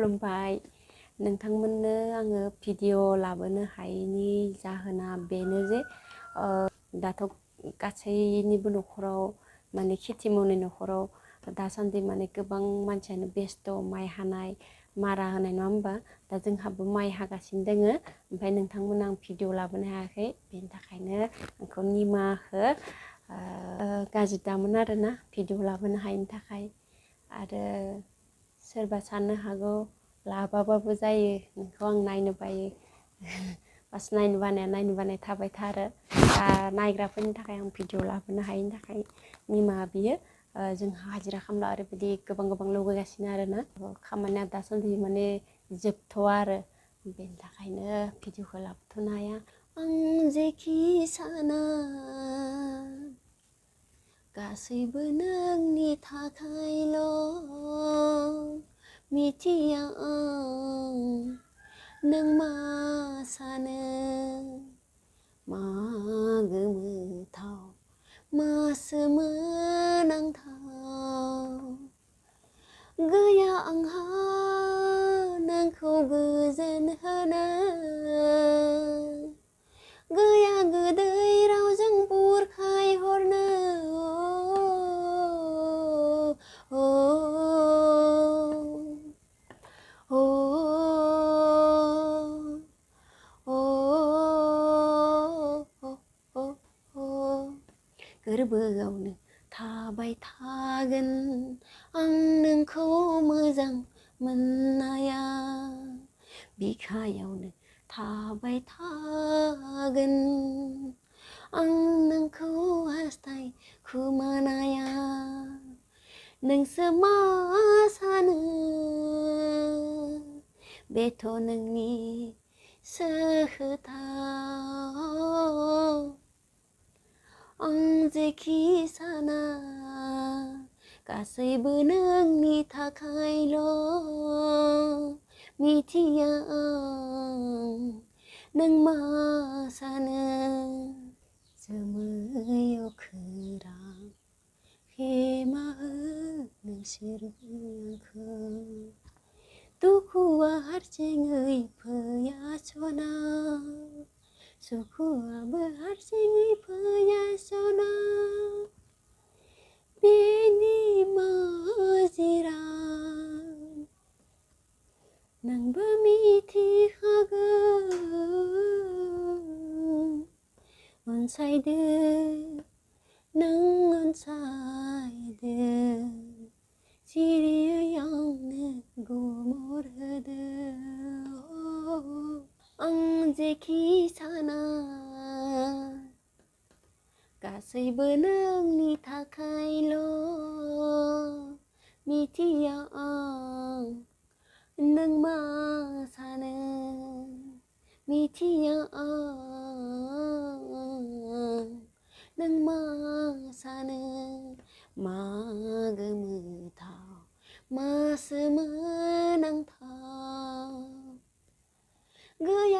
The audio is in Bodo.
खुलुमबाय नोंथांमोननो आङो भिडिअ लाबोनो हायैनि जाहोना बेनो जे दाथ' गासैनिबो न'खराव माने खेथि मावनाय न'खराव दासान्दि माने गोबां मानसियानो बेस्थ' माइ हानाय मारा होनाय नङा होमबा दा जोंहाबो माइ हागासिनो दोङो ओमफ्राय नोंथांमोन आं भिडिअ लाबोनो हायाखै बेनि थाखायनो आंखौ निमाहा हो गाज्रि दामोन आरोना भिडिअ लाबोनो हायैनि थाखाय आरो सोरबा साननो हागौ लाबाबाबो जायो नोंखौ आं नायनो बायो बास नायनो बानाय थाबाय थारो दा नायग्राफोरनि थाखाय आं भिडिअ लाबोनो हायैनि थाखाय निमाहा बियो जोंहा हाजिरा खामला ओरैबायदि गोबां लुबैगासिनो आरोना खामानिया दासान्दि माने जोबथ'वा आरो बेनि थाखायनो भिडिअखौ लाबोथ'नो हाया आं जेखि साना गासैबो नोंनि थाखायल' मिथिया आं नों मा सानो मा गोमोथाव मा सोमोनांथाव गैया आंहा नोंखौ गोजोन होनो गैया गोदै रावजों बुरखाय हरनो गोरबोआवनो थाबाय थागोन आं नोंखौ मोजां मोननाया बिखायावनो थाबाय थागोन आं नोंखौ हास्थाय खुमानाया नोंसो मा सानो बेथ' नोंनि खोथा आं जेखि साना गासैबो नोंनि थाखायल' मिथिया आं नों मा सानो जोमै अखोरां हेमा हो नोंसोर आंखौ दुखुआ हारसिङै फैया सना सुखुआबो हारसिङै फैया सना बेनि माजिरा नोंबो मिथिखागोन अनसायदो नों अनसायदो सिरियै आंनो गुमुर होदो आं जेखि साना गासैबो नोंनि थाखायल' मिथिया आं नों मा सानो मिथिया आं नों मा सानो मा गोमोथाव मा सोमोनांथाव गैया